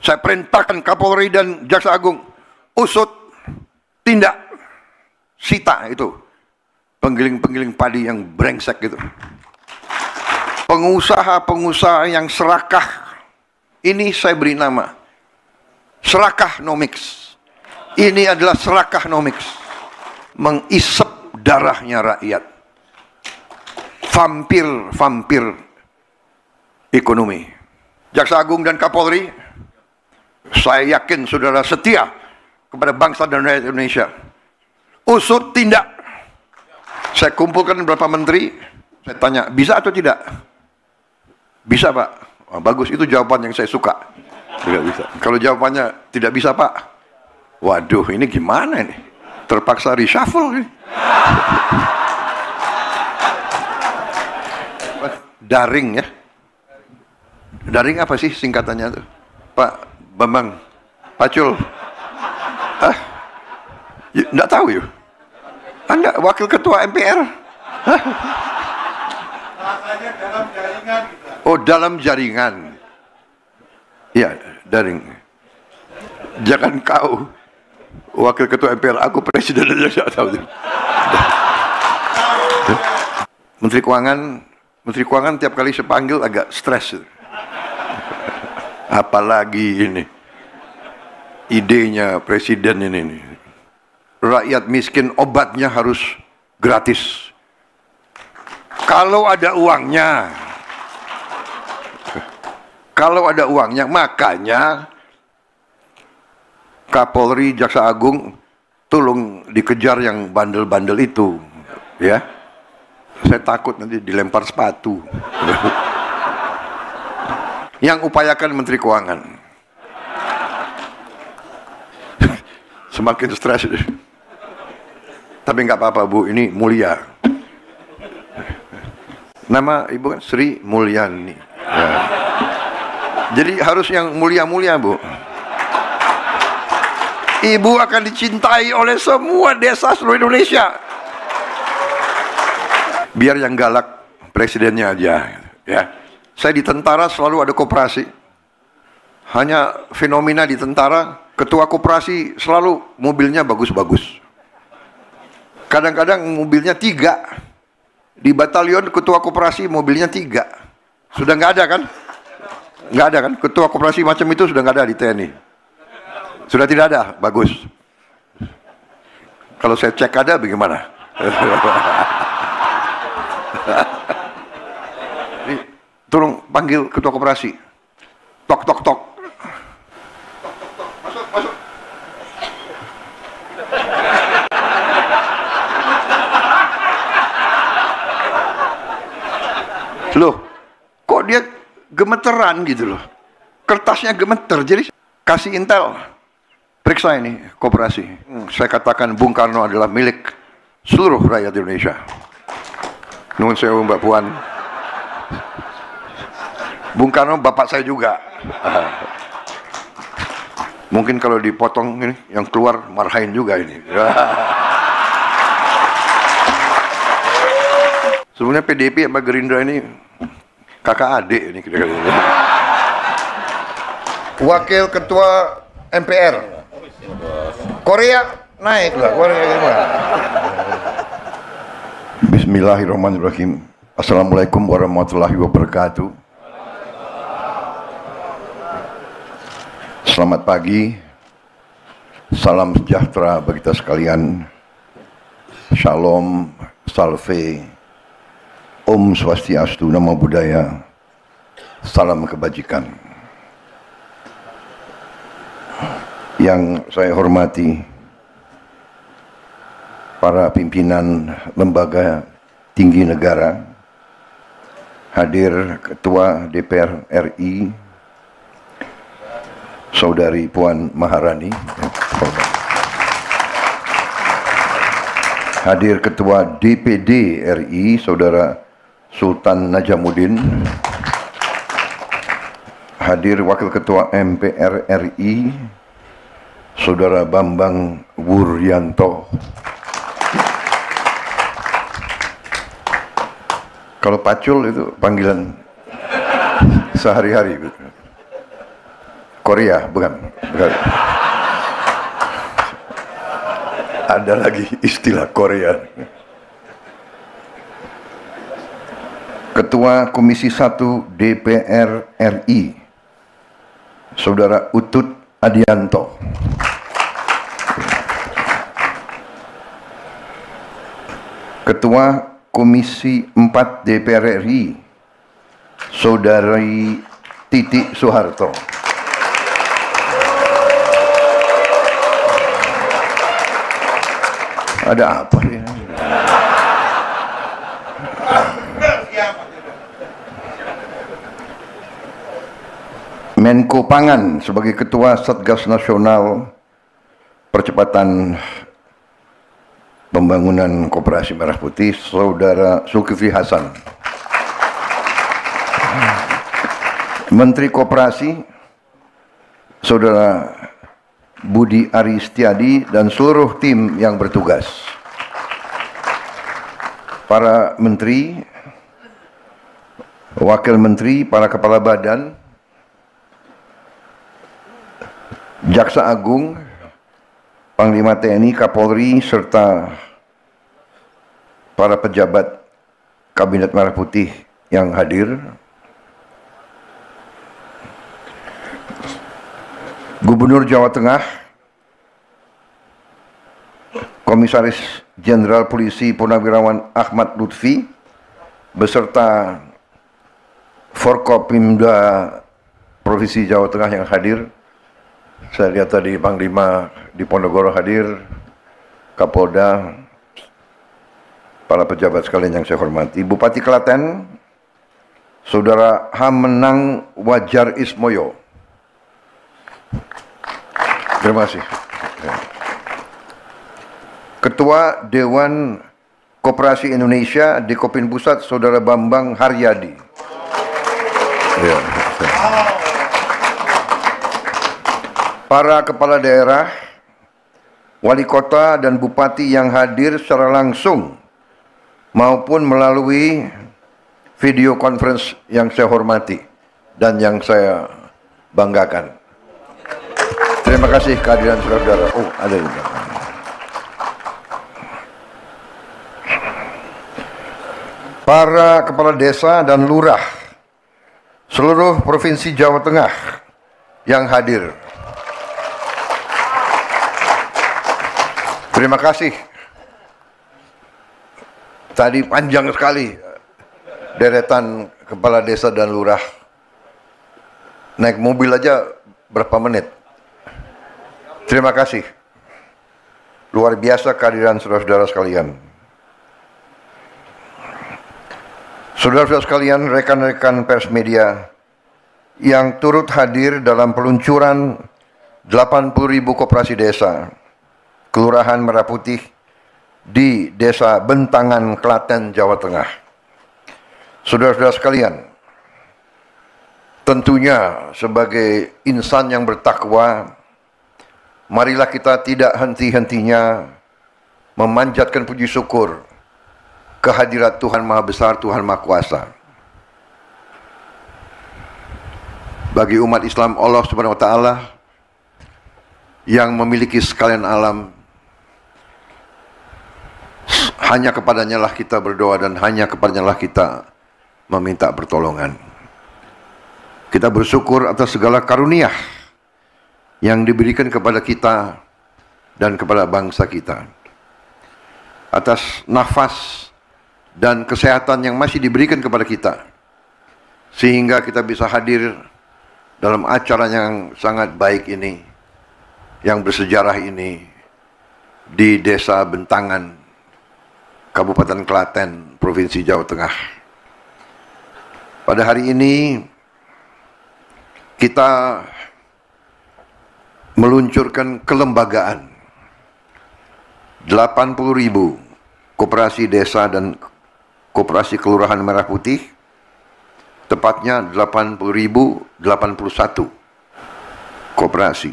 Saya perintahkan Kapolri dan Jaksa Agung, usut, tindak, sita itu penggiling-penggiling padi yang brengsek gitu. Pengusaha-pengusaha yang serakah, ini saya beri nama Serakahnomics. Ini adalah Serakahnomics, mengisep darahnya rakyat. Vampir ekonomi. Jaksa Agung dan Kapolri, saya yakin saudara setia kepada bangsa dan rakyat Indonesia. Usut tindak. Saya kumpulkan beberapa menteri, saya tanya, bisa atau tidak? Bisa, Pak. Oh, bagus, itu jawaban yang saya suka. Tidak bisa. Kalau jawabannya tidak bisa, Pak, waduh, ini gimana ini? Terpaksa reshuffle ini. Daring ya. Daring apa sih singkatannya tuh? Pak Bambang Pacul. Hah? Nggak tahu ya? Anda wakil ketua MPR? Hah? Dalam jaringan. Oh, dalam jaringan. Ya, daring. Jangan kau wakil ketua MPR, aku presiden aja nggak tahu. Menteri Keuangan tiap kali saya panggil agak stres. Apalagi ini idenya presiden ini. Rakyat miskin obatnya harus gratis. Kalau ada uangnya. Kalau ada uangnya, makanya Kapolri, Jaksa Agung, tolong dikejar yang bandel-bandel itu, ya. Saya takut nanti dilempar sepatu. Yang upayakan Menteri Keuangan. Semakin stres. Tapi nggak apa-apa, Bu, ini mulia. Nama Ibu kan Sri Mulyani. Ya. Jadi harus yang mulia-mulia, Bu. Ibu akan dicintai oleh semua desa seluruh Indonesia. Biar yang galak presidennya aja, ya. Saya di tentara selalu ada koperasi. Hanya fenomena di tentara, ketua koperasi selalu mobilnya bagus-bagus. Kadang-kadang mobilnya 3. Di batalion ketua koperasi mobilnya 3. Sudah nggak ada kan? Nggak ada kan? Ketua koperasi macam itu sudah nggak ada di TNI. Sudah tidak ada, bagus. Kalau saya cek ada, bagaimana? Tolong panggil ketua koperasi. Tok tok tok. Masuk, masuk. Loh, kok dia gemeteran gitu loh. Kertasnya gemeter, jadi kasih intel. Periksa ini koperasi. Saya katakan Bung Karno adalah milik seluruh rakyat Indonesia. Nuhun sewu Mbak Puan. Bung Karno bapak saya juga. Mungkin kalau dipotong ini yang keluar marahin juga ini. Sebenarnya PDIP sama Gerindra ini kakak adik ini kira-kira. Wakil Ketua MPR Korea naik lah. Bismillahirrahmanirrahim. Assalamualaikum warahmatullahi wabarakatuh. Selamat pagi, salam sejahtera bagi kita sekalian. Shalom, salve, Om Swastiastu, Namo Buddhaya, salam kebajikan. Yang saya hormati para pimpinan lembaga tinggi negara, hadir Ketua DPR RI, Saudari Puan Maharani, hadir Ketua DPD RI, Saudara Sultan Najamuddin, hadir Wakil Ketua MPR RI, Saudara Bambang Wuryanto. Kalau Pacul itu panggilan sehari-hari. Korea, bukan. Ada lagi istilah Korea. Ketua Komisi 1 DPR RI, Saudara Utut Adianto. Ketua Komisi 4 DPR RI, Saudari Titi Soeharto. Ada apa ini? Menko Pangan sebagai Ketua Satgas Nasional Percepatan Pembangunan Koperasi Merah Putih, Saudara Zulkifli Hasan. Menteri Koperasi, Saudara Budi Ari Setiadi dan seluruh tim yang bertugas. Para menteri, wakil menteri, para kepala badan, Jaksa Agung, Panglima TNI, Kapolri, serta para pejabat Kabinet Merah Putih yang hadir, Gubernur Jawa Tengah, Komisaris Jenderal Polisi Purnawirawan Ahmad Lutfi, beserta Forkopimda Provinsi Jawa Tengah yang hadir. Saya lihat tadi Panglima di Ponorogo hadir, Kapolda, para pejabat sekalian yang saya hormati, Bupati Klaten, Saudara Hamenang Wajar Ismoyo. Terima kasih. Ketua Dewan Koperasi Indonesia di Kopin Pusat, Saudara Bambang Haryadi. Ya. Para kepala daerah, wali kota dan bupati yang hadir secara langsung maupun melalui video conference yang saya hormati dan yang saya banggakan. Terima kasih kehadiran saudara-saudara. Oh, ada juga. Para kepala desa dan lurah seluruh Provinsi Jawa Tengah yang hadir. Terima kasih. Tadi panjang sekali deretan kepala desa dan lurah. Naik mobil aja berapa menit. Terima kasih. Luar biasa kehadiran saudara-saudara sekalian. Saudara-saudara sekalian, rekan-rekan pers media yang turut hadir dalam peluncuran 80.000 koperasi desa Kelurahan Merah Putih di Desa Bentangan, Klaten, Jawa Tengah. Saudara-saudara sekalian, tentunya sebagai insan yang bertakwa, marilah kita tidak henti-hentinya memanjatkan puji syukur kehadirat Tuhan Maha Besar, Tuhan Maha Kuasa. Bagi umat Islam, Allah Subhanahu wa Ta'ala yang memiliki sekalian alam, hanya kepadanya lah kita berdoa dan hanya kepadanya lah kita meminta pertolongan. Kita bersyukur atas segala karunia yang diberikan kepada kita dan kepada bangsa kita. Atas nafas dan kesehatan yang masih diberikan kepada kita, sehingga kita bisa hadir dalam acara yang sangat baik ini, yang bersejarah ini, di Desa Bentangan, Kabupaten Klaten, Provinsi Jawa Tengah. Pada hari ini kita meluncurkan kelembagaan 80.000 koperasi desa dan koperasi kelurahan Merah Putih, tepatnya 80.081 koperasi.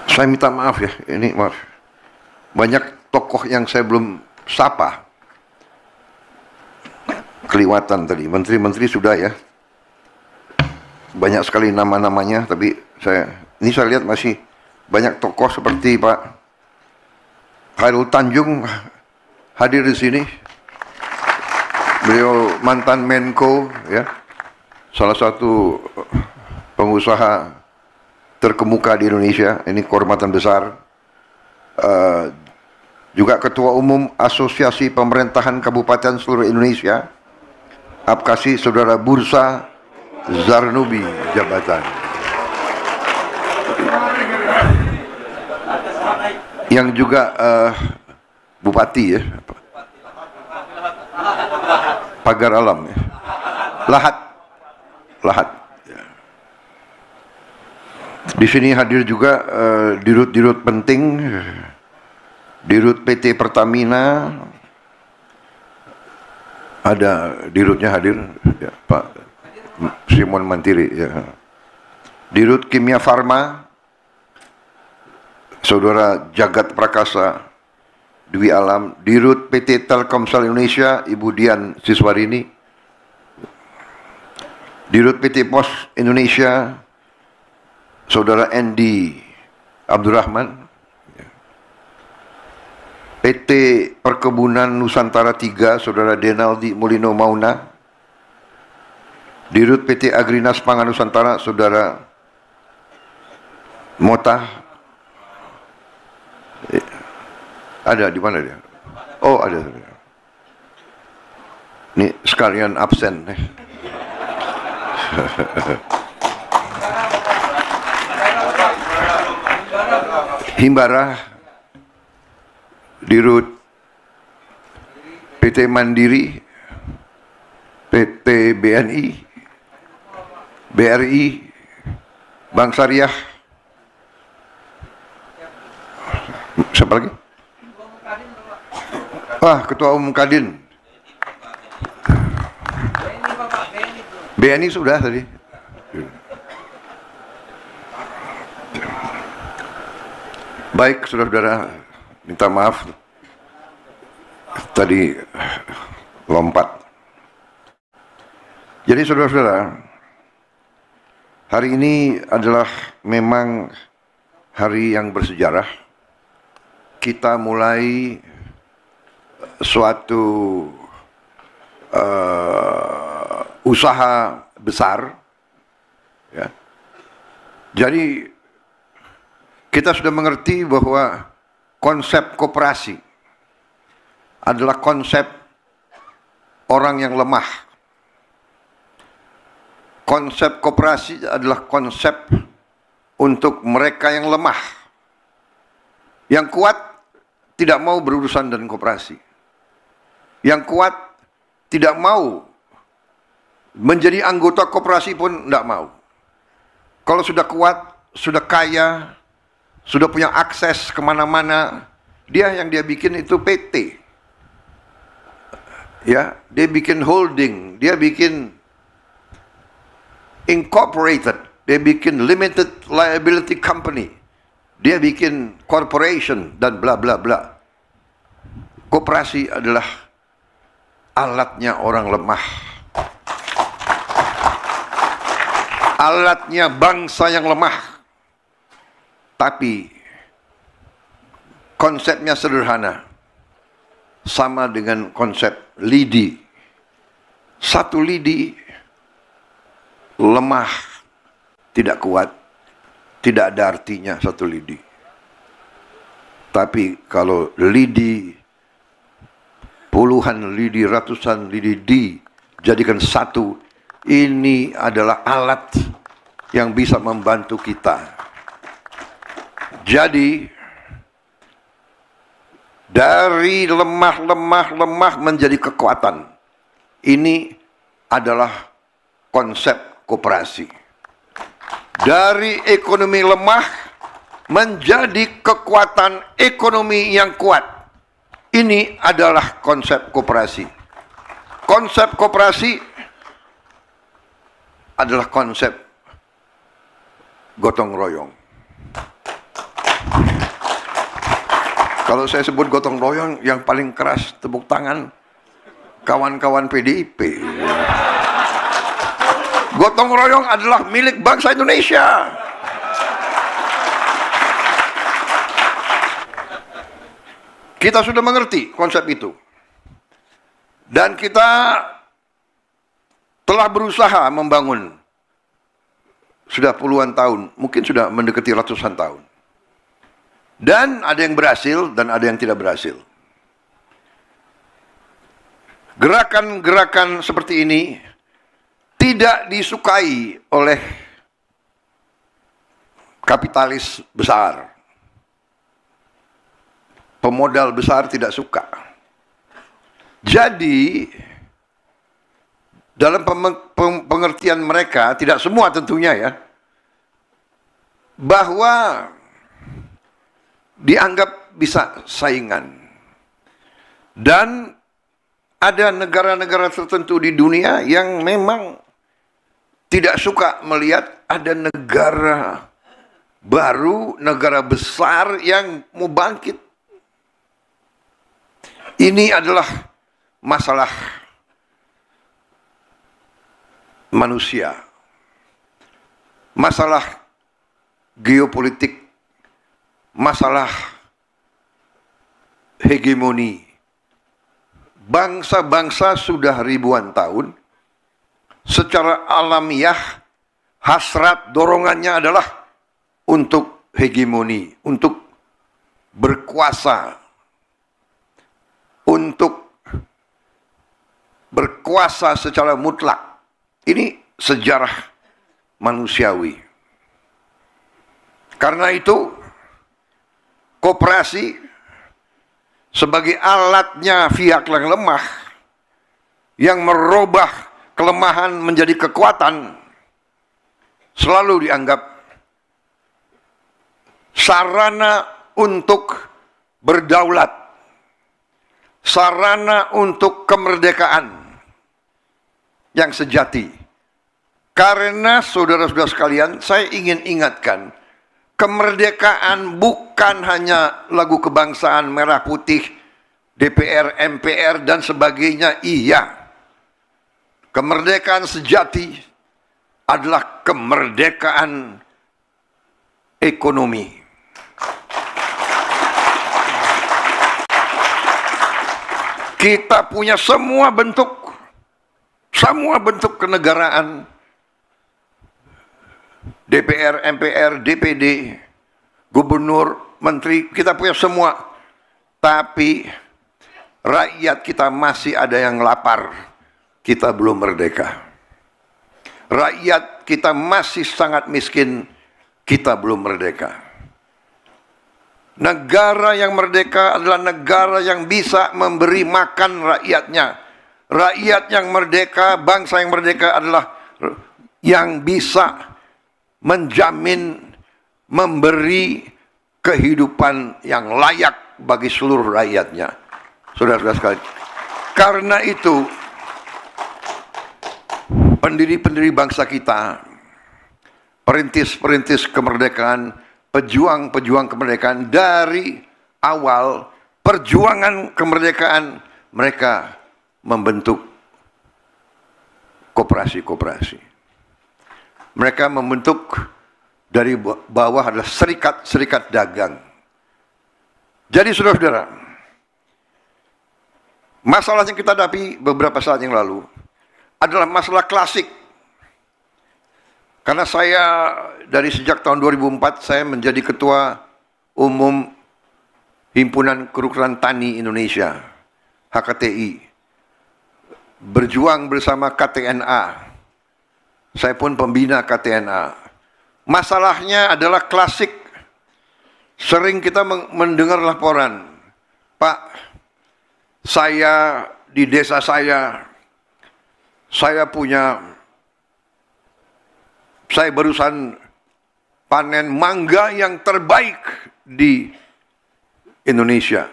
Saya minta maaf ya, ini maaf. Banyak tokoh yang saya belum sapa. Keliwatan tadi, menteri-menteri sudah ya. banyak sekali nama-namanya, tapi saya lihat masih banyak tokoh seperti Pak Khairul Tanjung hadir di sini. Beliau mantan Menko, ya, salah satu pengusaha terkemuka di Indonesia. Ini kehormatan besar. Juga Ketua Umum Asosiasi Pemerintahan Kabupaten seluruh Indonesia, Apkasi Saudara Bursa Zarnubi Jabatan. Yang juga Bupati, ya, Pagar Alam, ya. Lahat. Ya. Di sini hadir juga dirut-dirut penting, dirut PT Pertamina, ada dirutnya hadir, ya, Pak Simon Mantiri, ya. Dirut Kimia Farma, Saudara Jagat Prakasa Dwi Alam. Dirut PT Telkomsel Indonesia, Ibu Dian Siswarini. Dirut PT Pos Indonesia, Saudara Endi Abdurrahman. PT Perkebunan Nusantara 3, Saudara Denaldi Mulino Mauna. Dirut PT Agrinas Pangan Nusantara, Saudara Mota. Ada di mana dia? Oh, ada. Ini sekalian absen. Himbara, dirut PT Mandiri, PT BNI, BRI, Bank Syariah. Siapa lagi? Ketua Umum Kadin. BNI sudah tadi. Baik, saudara-saudara, minta maaf tadi lompat. Jadi saudara-saudara, hari ini adalah memang hari yang bersejarah. Kita mulai suatu usaha besar, ya. Jadi kita sudah mengerti bahwa konsep koperasi adalah konsep orang yang lemah. Konsep koperasi adalah konsep untuk mereka yang lemah. Yang kuat tidak mau berurusan dengan koperasi. Yang kuat tidak mau menjadi anggota koperasi pun tidak mau. Kalau sudah kuat, sudah kaya, sudah punya akses kemana-mana, dia bikin itu PT. Ya, dia bikin holding, dia bikin incorporated, dia bikin limited liability company, dia bikin corporation dan bla bla bla. Koperasi adalah alatnya orang lemah, alatnya bangsa yang lemah. Tapi konsepnya sederhana, sama dengan konsep lidi. Satu lidi lemah, tidak kuat, tidak ada artinya satu lidi. Tapi kalau lidi, puluhan lidi, ratusan lidi dijadikan satu, ini adalah alat yang bisa membantu kita. Jadi dari lemah menjadi kekuatan. Ini adalah konsep koperasi. Dari ekonomi lemah menjadi kekuatan ekonomi yang kuat. Ini adalah konsep koperasi. Konsep koperasi adalah konsep gotong royong. Kalau saya sebut gotong royong, yang paling keras tepuk tangan kawan-kawan PDIP. Gotong royong adalah milik bangsa Indonesia. Kita sudah mengerti konsep itu. Dan kita telah berusaha membangun sudah puluhan tahun, mungkin sudah mendekati ratusan tahun. Dan ada yang berhasil dan ada yang tidak berhasil. Gerakan-gerakan seperti ini tidak disukai oleh kapitalis besar. Pemodal besar tidak suka. Jadi, dalam pengertian mereka, tidak semua tentunya ya, bahwa dianggap bisa saingan. Dan ada negara-negara tertentu di dunia yang memang tidak suka melihat ada negara baru, negara besar yang mau bangkit. Ini adalah masalah manusia, masalah geopolitik, masalah hegemoni. Bangsa-bangsa sudah ribuan tahun secara alamiah hasrat dorongannya adalah untuk hegemoni, untuk berkuasa, untuk berkuasa secara mutlak. Ini sejarah manusiawi. Karena itu, koperasi sebagai alatnya pihak yang lemah, yang merubah kelemahan menjadi kekuatan, selalu dianggap sarana untuk berdaulat, sarana untuk kemerdekaan yang sejati. Karena saudara-saudara sekalian, saya ingin ingatkan, kemerdekaan bukan hanya lagu kebangsaan merah putih, DPR, MPR, dan sebagainya. Iya, kemerdekaan sejati adalah kemerdekaan ekonomi. Kita punya semua bentuk kenegaraan, DPR, MPR, DPD, gubernur, menteri, kita punya semua. Tapi rakyat kita masih ada yang lapar, kita belum merdeka. Rakyat kita masih sangat miskin, kita belum merdeka. Negara yang merdeka adalah negara yang bisa memberi makan rakyatnya. Rakyat yang merdeka, bangsa yang merdeka adalah yang bisa menjamin, memberi kehidupan yang layak bagi seluruh rakyatnya. Saudara-saudara sekalian, karena itu pendiri-pendiri bangsa kita, perintis-perintis kemerdekaan, pejuang-pejuang kemerdekaan, dari awal perjuangan kemerdekaan mereka membentuk koperasi-koperasi. Mereka membentuk dari bawah adalah serikat-serikat dagang. Jadi saudara-saudara, masalah yang kita hadapi beberapa saat yang lalu adalah masalah klasik. Karena saya dari sejak tahun 2004 saya menjadi ketua umum Himpunan Kerukunan Tani Indonesia, HKTI. Berjuang bersama KTNA. Saya pun pembina KTNA. Masalahnya adalah klasik. Sering kita mendengar laporan, Pak, saya di desa saya saya barusan panen mangga yang terbaik di Indonesia.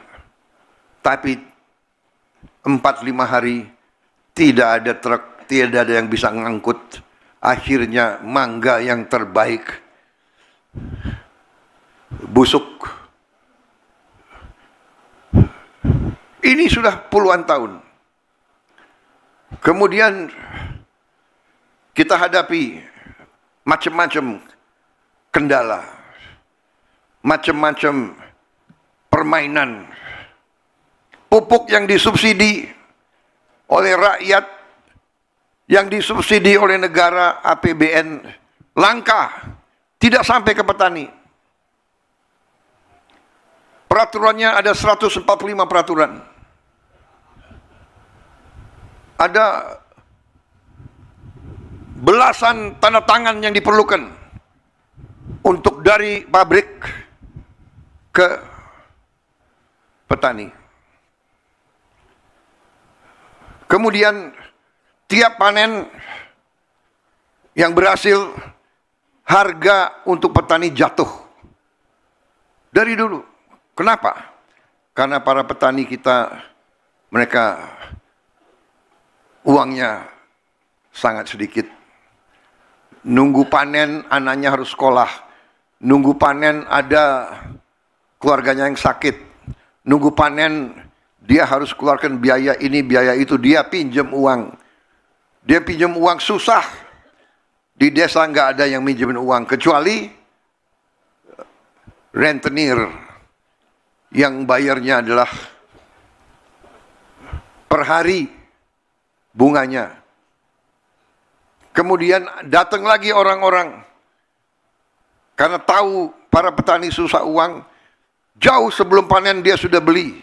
Tapi 4-5 hari tidak ada truk, tidak ada yang bisa ngangkut. Akhirnya mangga yang terbaik busuk. Ini sudah puluhan tahun. Kemudian kita hadapi macam-macam kendala, macam-macam permainan. Pupuk yang disubsidi oleh rakyat, yang disubsidi oleh negara, APBN, langka, tidak sampai ke petani. Peraturannya ada 145 peraturan. Ada belasan tanda tangan yang diperlukan untuk dari pabrik ke petani. Kemudian tiap panen yang berhasil, harga untuk petani jatuh dari dulu. Kenapa? Karena para petani kita, mereka uangnya sangat sedikit. Nunggu panen, anaknya harus sekolah. Nunggu panen, ada keluarganya yang sakit. Nunggu panen, dia harus keluarkan biaya ini, biaya itu. Dia pinjam uang. Dia pinjam uang susah. Di desa nggak ada yang minjemin uang. Kecuali rentenir. Yang bayarnya adalah per hari bunganya. Kemudian datang lagi orang-orang. Karena tahu para petani susah uang. Jauh sebelum panen dia sudah beli.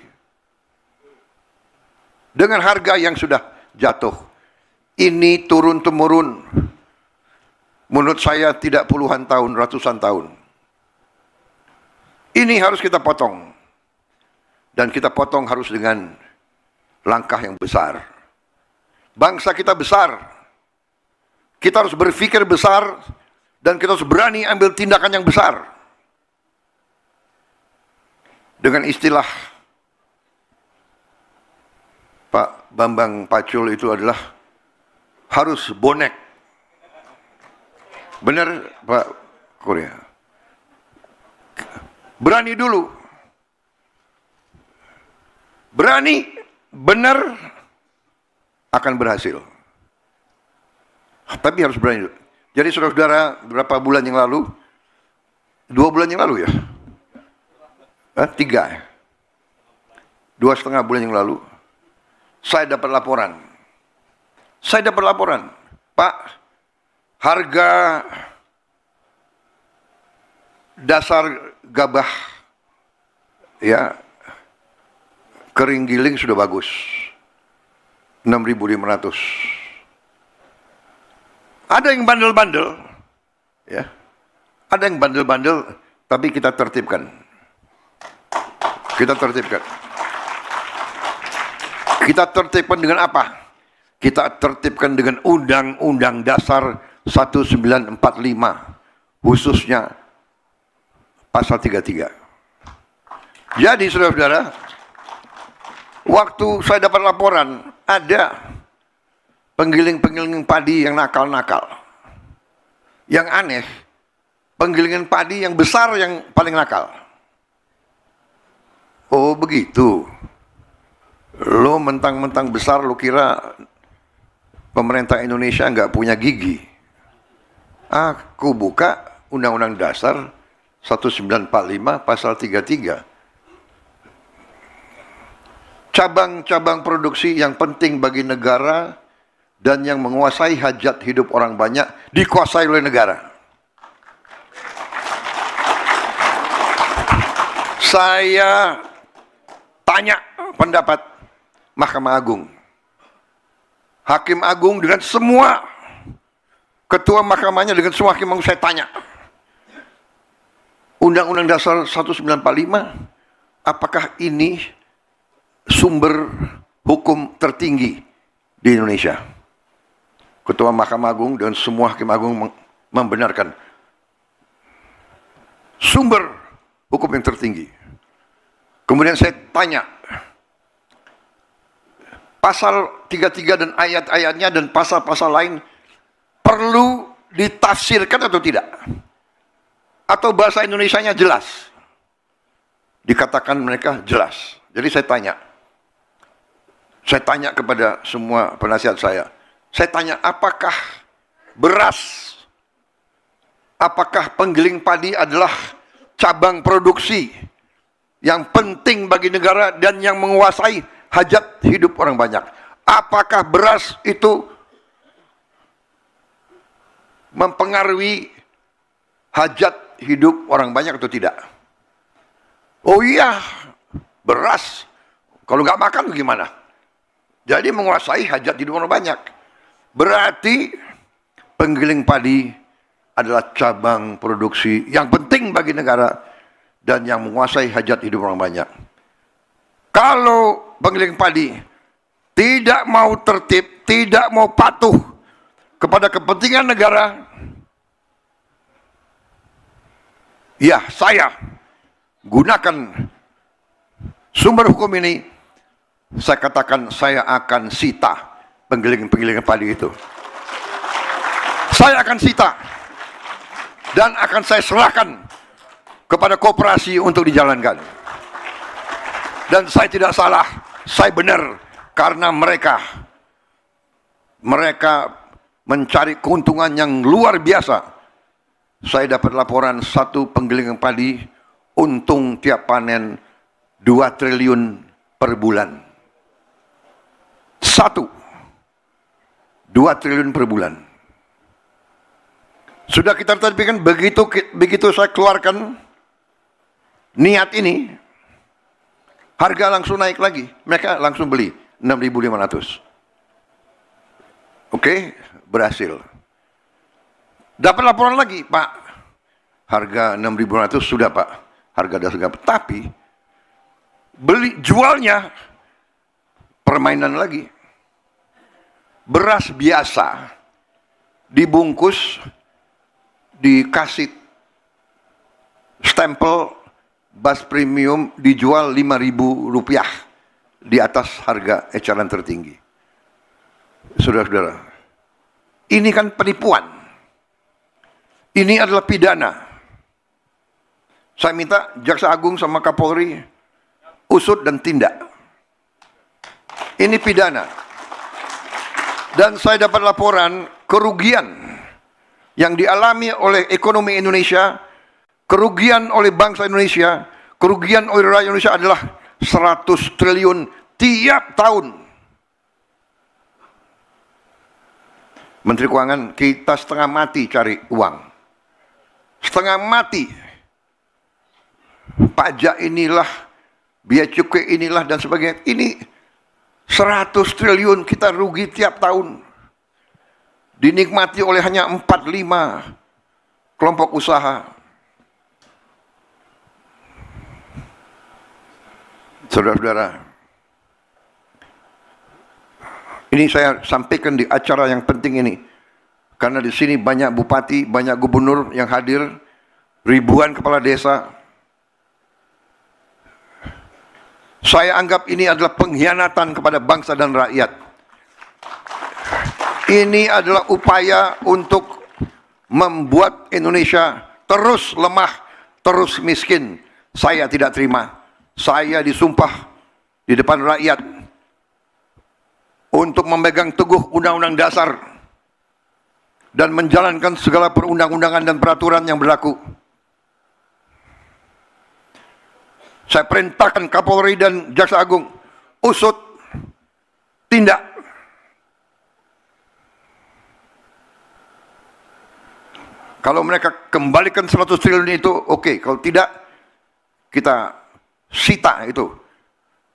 Dengan harga yang sudah jatuh. Ini turun-temurun. Menurut saya tidak puluhan tahun, ratusan tahun. Ini harus kita potong. Dan kita potong harus dengan langkah yang besar. Bangsa kita besar. Kita harus berpikir besar. Dan kita harus berani ambil tindakan yang besar. Dengan istilah Pak Bambang Pacul itu adalah harus bonek. Benar Pak Korea? Berani dulu. Berani, benar, akan berhasil. Tapi harus berani dulu. Jadi saudara-saudara, beberapa bulan yang lalu, 2 bulan yang lalu ya? 3 ya? 2,5 bulan yang lalu, saya dapat laporan. Pak, harga dasar gabah ya kering giling sudah bagus. 6.500. Ada yang bandel-bandel ya. Ada yang bandel-bandel tapi kita tertibkan. Kita tertibkan dengan apa? Kita tertibkan dengan Undang-Undang Dasar 1945, khususnya pasal 33. Jadi saudara-saudara, waktu saya dapat laporan, ada penggiling-penggiling padi yang nakal-nakal. Yang aneh, penggilingan padi yang besar yang paling nakal. Oh begitu. Lo mentang-mentang besar, lo kira pemerintah Indonesia nggak punya gigi. Aku buka Undang-Undang Dasar 1945 pasal 33. Cabang-cabang produksi yang penting bagi negara dan yang menguasai hajat hidup orang banyak dikuasai oleh negara. Saya tanya pendapat Mahkamah Agung. Hakim Agung dengan semua ketua mahkamahnya, dengan semua hakim agung saya tanya. Undang-Undang Dasar 1945, apakah ini sumber hukum tertinggi di Indonesia? Ketua Mahkamah Agung dan semua hakim agung membenarkan sumber hukum yang tertinggi. Kemudian saya tanya, pasal 33 dan ayat-ayatnya dan pasal-pasal lain perlu ditafsirkan atau tidak? Atau bahasa Indonesianya jelas? Dikatakan mereka jelas. Jadi saya tanya kepada semua penasihat saya tanya apakah beras. Apakah penggiling padi adalah cabang produksi yang penting bagi negara dan yang menguasai hajat hidup orang banyak? Apakah beras itu mempengaruhi hajat hidup orang banyak atau tidak? Oh iya, beras. Kalau nggak makan gimana? Jadi menguasai hajat hidup orang banyak. Berarti penggiling padi adalah cabang produksi yang penting bagi negara dan yang menguasai hajat hidup orang banyak. Kalau penggiling padi tidak mau tertib, tidak mau patuh kepada kepentingan negara, ya saya gunakan sumber hukum ini, saya katakan saya akan sita penggiling-penggiling padi itu. Saya akan sita dan akan saya serahkan kepada koperasi untuk dijalankan. Dan saya tidak salah, saya benar, karena mereka mencari keuntungan yang luar biasa. Saya dapat laporan satu penggiling padi untung tiap panen 2 triliun per bulan. 2 triliun per bulan. Sudah kita terbitkan, begitu saya keluarkan niat ini, harga langsung naik lagi. Mereka langsung beli 6.500. Oke, berhasil. Dapat laporan lagi, Pak. Harga 6.500 sudah, Pak. Harga dasar. Tapi jualnya permainan lagi. Beras biasa dibungkus, dikasih stempel beras premium, dijual Rp5.000 di atas harga eceran tertinggi. Saudara-saudara, ini kan penipuan. Ini adalah pidana. Saya minta Jaksa Agung sama Kapolri usut dan tindak. Ini pidana. Dan saya dapat laporan kerugian yang dialami oleh ekonomi Indonesia, kerugian oleh bangsa Indonesia, kerugian oleh rakyat Indonesia adalah 100 triliun tiap tahun. Menteri Keuangan, kita setengah mati cari uang. Setengah mati. Pajak inilah, biaya cukai inilah dan sebagainya. Ini 100 triliun kita rugi tiap tahun. Dinikmati oleh hanya 4-5 kelompok usaha. Saudara-saudara, ini saya sampaikan di acara yang penting ini. Karena di sini banyak bupati, banyak gubernur yang hadir, ribuan kepala desa. Saya anggap ini adalah pengkhianatan kepada bangsa dan rakyat. Ini adalah upaya untuk membuat Indonesia terus lemah, terus miskin. Saya tidak terima. Saya disumpah di depan rakyat untuk memegang teguh Undang-Undang Dasar dan menjalankan segala perundang-undangan dan peraturan yang berlaku. Saya perintahkan Kapolri dan Jaksa Agung usut, tindak. Kalau mereka kembalikan 100 triliun itu, oke. Kalau tidak, kita sita itu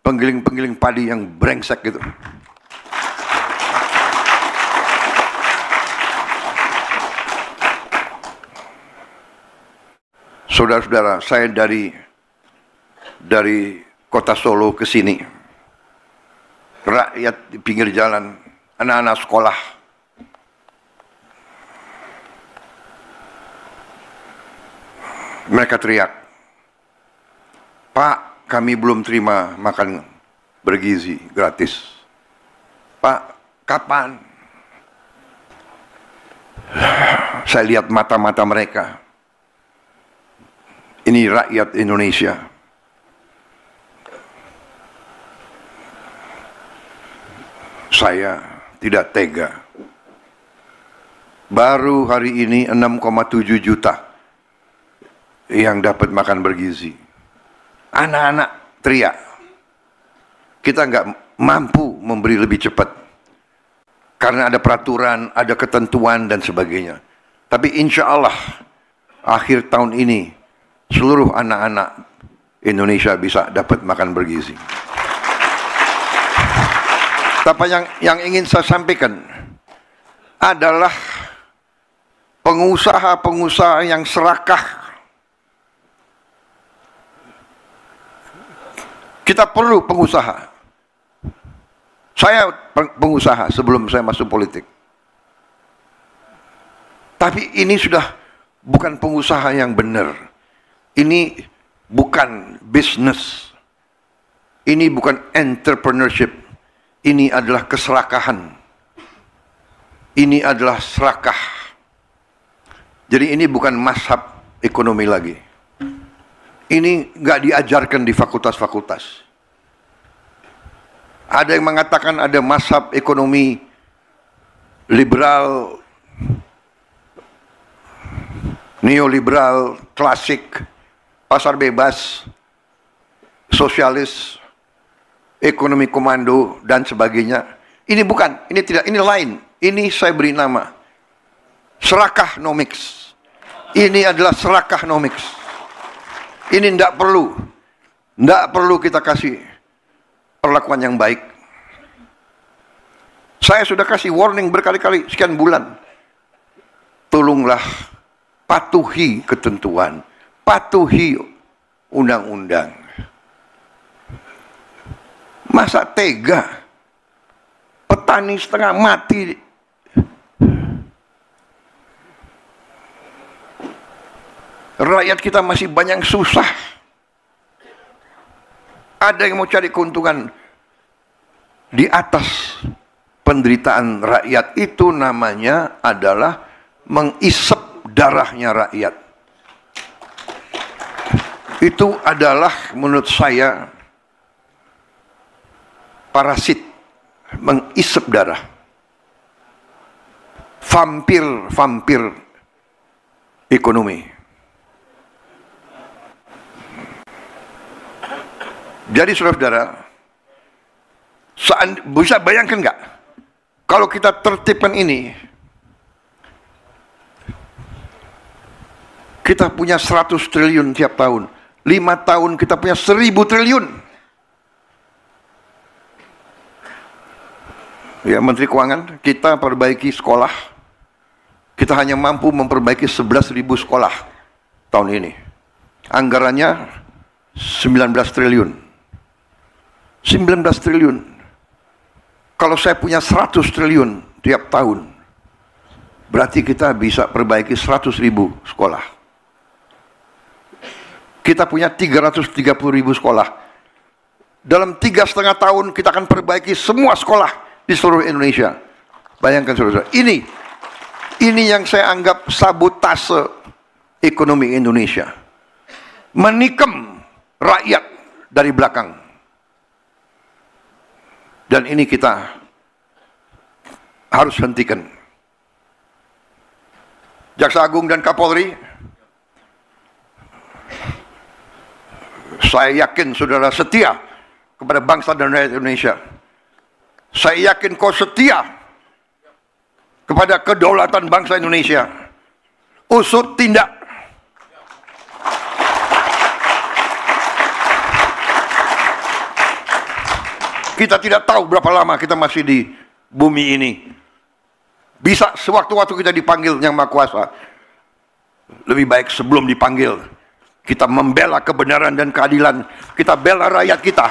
penggiling-penggiling padi yang brengsek gitu. Saudara-saudara, saya dari kota Solo ke sini, rakyat di pinggir jalan, anak-anak sekolah, mereka teriak, "Pak, kami belum terima makan bergizi gratis. Pak, kapan?" Saya lihat mata-mata mereka. Ini rakyat Indonesia. Saya tidak tega. Baru hari ini 6,7 juta yang dapat makan bergizi. Anak-anak teriak. Kita nggak mampu memberi lebih cepat. Karena ada peraturan, ada ketentuan dan sebagainya. Tapi insya Allah akhir tahun ini seluruh anak-anak Indonesia bisa dapat makan bergizi. Tapi yang ingin saya sampaikan adalah pengusaha-pengusaha yang serakah. Kita perlu pengusaha. Saya pengusaha sebelum saya masuk politik. Tapi ini sudah bukan pengusaha yang benar. Ini bukan bisnis. Ini bukan entrepreneurship. Ini adalah keserakahan. Ini adalah serakah. Jadi ini bukan mazhab ekonomi lagi. Ini nggak diajarkan di fakultas-fakultas. Ada yang mengatakan ada mazhab ekonomi liberal, neoliberal, klasik, pasar bebas, sosialis, ekonomi komando, dan sebagainya. Ini bukan, ini tidak, ini lain. Ini saya beri nama serakahnomics. Ini adalah serakahnomics. Ini tidak perlu kita kasih perlakuan yang baik. Saya sudah kasih warning berkali-kali, sekian bulan. Tolonglah patuhi ketentuan, patuhi undang-undang. Masa tega petani setengah mati? Rakyat kita masih banyak susah. Ada yang mau cari keuntungan di atas penderitaan rakyat. Itu namanya adalah mengisep darahnya rakyat. Itu adalah menurut saya parasit, mengisep darah. Vampir ekonomi. Jadi saudara-saudara, bisa bayangkan nggak kalau kita tertibkan ini, kita punya 100 triliun tiap tahun, 5 tahun kita punya 1000 triliun. Ya, Menteri Keuangan, kita perbaiki sekolah, kita hanya mampu memperbaiki 11.000 sekolah tahun ini. Anggarannya 19 triliun. 19 triliun. Kalau saya punya 100 triliun tiap tahun, berarti kita bisa perbaiki 100.000 sekolah. Kita punya 330.000 sekolah. Dalam 3,5 tahun kita akan perbaiki semua sekolah di seluruh Indonesia. Bayangkan saudara, ini yang saya anggap sabotase ekonomi Indonesia. Menikam rakyat dari belakang. Dan ini kita harus hentikan. Jaksa Agung dan Kapolri, saya yakin saudara setia kepada bangsa dan rakyat Indonesia. Saya yakin kau setia kepada kedaulatan bangsa Indonesia. Usut tindak. Kita tidak tahu berapa lama kita masih di bumi ini. Bisa sewaktu-waktu kita dipanggil Yang Maha Kuasa. Lebih baik sebelum dipanggil, kita membela kebenaran dan keadilan. Kita bela rakyat kita.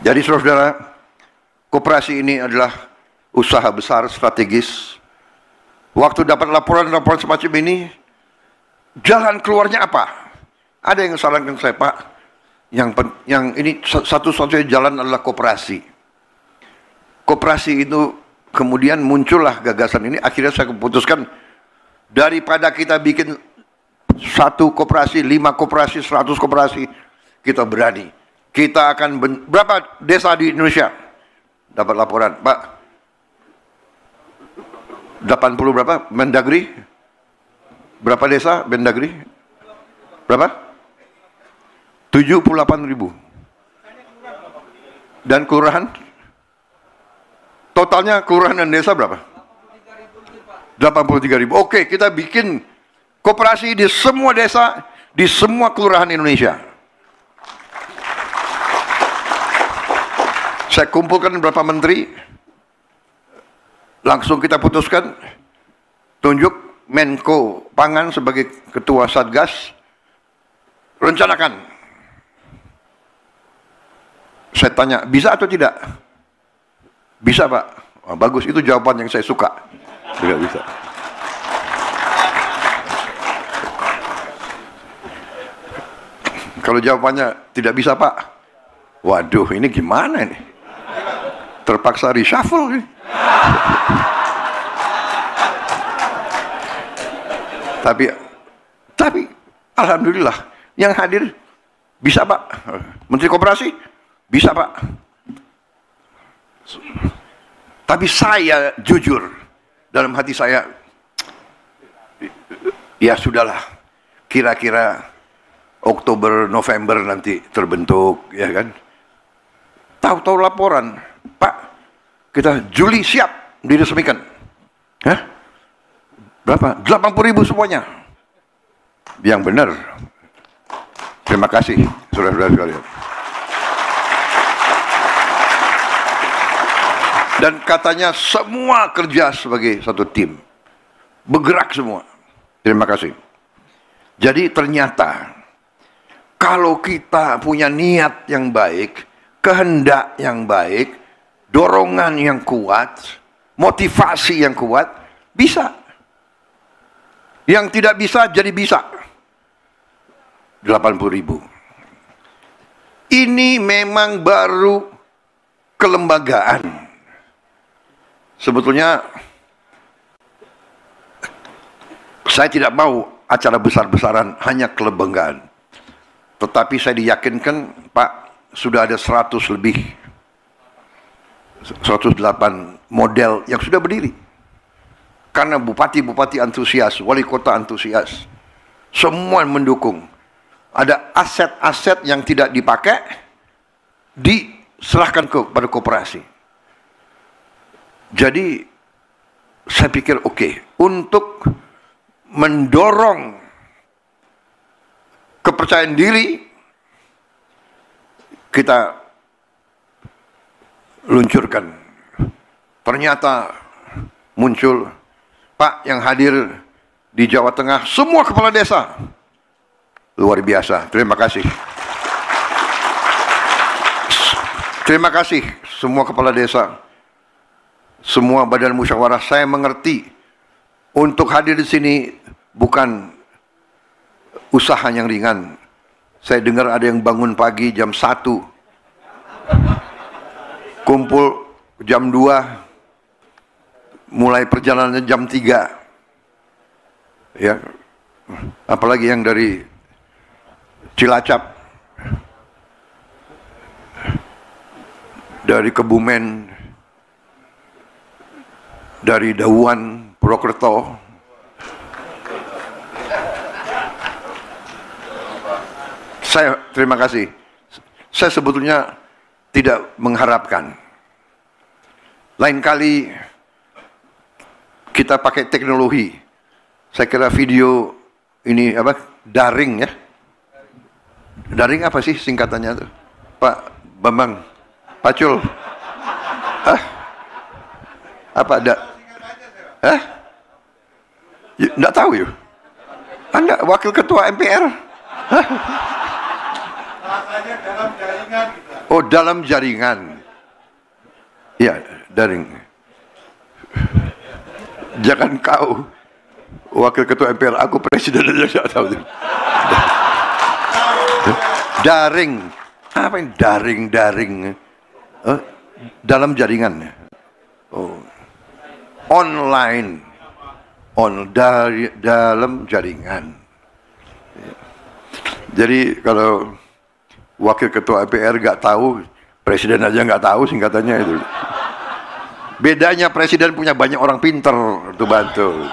Jadi saudara-saudara, koperasi ini adalah usaha besar strategis. Waktu dapat laporan-laporan semacam ini, jalan keluarnya apa? Ada yang sarankan saya, Pak, yang ini satu-satunya jalan adalah koperasi. Koperasi itu kemudian muncullah gagasan ini. Akhirnya saya keputuskan, daripada kita bikin 1 koperasi, 5 koperasi, 100 koperasi, kita berani. Kita akan berapa desa di Indonesia? Dapat laporan, Pak. 80 berapa? Mendagri? Berapa desa Mendagri? Berapa? 78.000. Dan kelurahan? Totalnya kelurahan dan desa berapa? 83.000. Oke, kita bikin koperasi di semua desa, di semua kelurahan Indonesia. Saya kumpulkan beberapa menteri, langsung kita putuskan, tunjuk Menko Pangan sebagai ketua Satgas, rencanakan. Saya tanya, bisa atau tidak? Bisa, Pak. Oh, bagus, itu jawaban yang saya suka. Tidak bisa. Kalau jawabannya tidak bisa, Pak, waduh, ini gimana ini? Terpaksa reshuffle. Tapi alhamdulillah yang hadir bisa, Pak. Menteri Koperasi bisa, Pak. Tapi saya jujur dalam hati saya, ya sudahlah, kira-kira Oktober November nanti terbentuk, ya kan? Tahu-tahu laporan, Pak, kita Juli siap diresmikan. Hah? Berapa? 80.000 semuanya. Yang benar. Terima kasih, saudara-saudara sekalian. Dan katanya semua kerja sebagai satu tim. Bergerak semua. Terima kasih. Jadi ternyata kalau kita punya niat yang baik, kehendak yang baik, dorongan yang kuat, motivasi yang kuat, bisa. Yang tidak bisa jadi bisa. 80.000. Ini memang baru kelembagaan. Sebetulnya saya tidak mau acara besar-besaran, hanya kelembagaan. Tetapi saya diyakinkan, Pak, sudah ada 100 lebih, 108 model yang sudah berdiri. Karena bupati-bupati antusias, wali kota antusias, semua mendukung. Ada aset-aset yang tidak dipakai, diserahkan kepada koperasi. Jadi, saya pikir oke, untuk mendorong kepercayaan diri, kita luncurkan. Ternyata muncul, Pak, yang hadir di Jawa Tengah, semua kepala desa. Luar biasa, terima kasih. Terima kasih semua kepala desa, semua badan musyawarah. Saya mengerti, untuk hadir di sini bukan usaha yang ringan. Saya dengar ada yang bangun pagi jam 1, kumpul jam 2, mulai perjalanan jam 3. Ya. Apalagi yang dari Cilacap, dari Kebumen, dari Dauan, Purwokerto. Saya terima kasih. Saya sebetulnya tidak mengharapkan. Lain kali kita pakai teknologi. Saya kira video ini apa? Daring ya. Daring apa sih singkatannya tuh? Pak Bambang, Pacul. Hah? Apa ada? Hah? Nggak tahu ya? Anda wakil ketua MPR? Hah? Dalam jaringan. Oh, dalam jaringan. Ya, daring. Jangan kau wakil ketua MPR, aku presiden aja nggak tahu. Daring. Apa yang daring? Dalam jaringan. Oh. Online. Dalam jaringan. Jadi kalau wakil ketua MPR nggak tahu, presiden aja nggak tahu singkatannya itu. Bedanya presiden punya banyak orang pinter untuk bantu.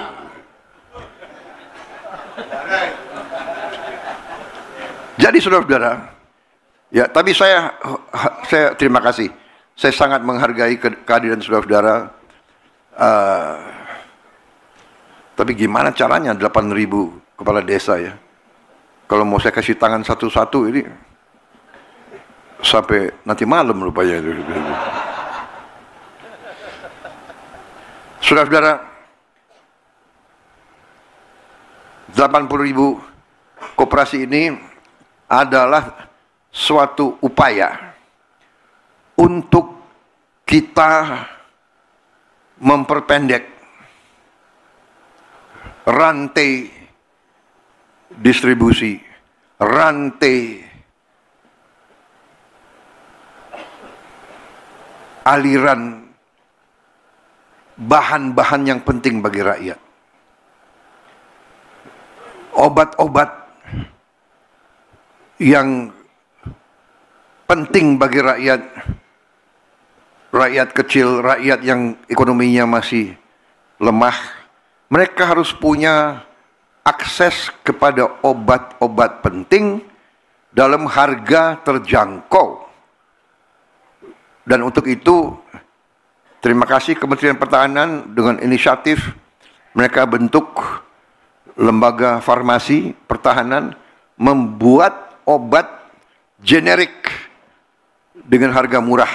Jadi saudara-saudara, ya tapi saya terima kasih. Saya sangat menghargai kehadiran saudara-saudara. Tapi gimana caranya 8.000 kepala desa ya? Kalau mau saya kasih tangan satu-satu ini sampai nanti malam rupanya itu. Saudara-saudara, 80.000 koperasi ini adalah suatu upaya untuk kita memperpendek rantai distribusi, rantai aliran bahan-bahan yang penting bagi rakyat. Obat-obat yang penting bagi rakyat, rakyat kecil, rakyat yang ekonominya masih lemah, mereka harus punya akses kepada obat-obat penting dalam harga terjangkau. Dan untuk itu, terima kasih Kementerian Pertahanan dengan inisiatif mereka bentuk lembaga farmasi pertahanan membuat obat generik dengan harga murah.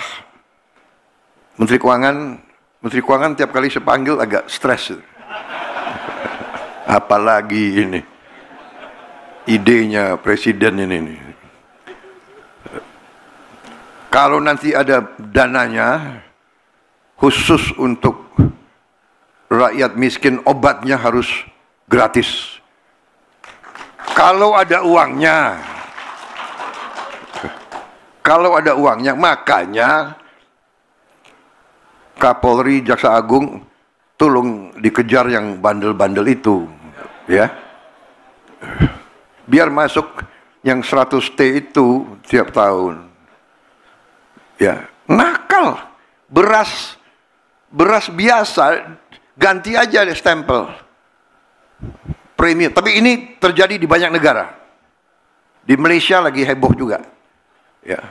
Menteri Keuangan tiap kali saya panggil agak stres. Apalagi ini idenya presiden ini. Kalau nanti ada dananya khusus untuk rakyat miskin, obatnya harus gratis. Kalau ada uangnya, makanya Kapolri, Jaksa Agung, tolong dikejar yang bandel-bandel itu, ya. Biar masuk yang 100 T itu tiap tahun. Ya, nakal. Beras biasa ganti aja deh stempel premium. Tapi ini terjadi di banyak negara. Di Malaysia lagi heboh juga. Ya.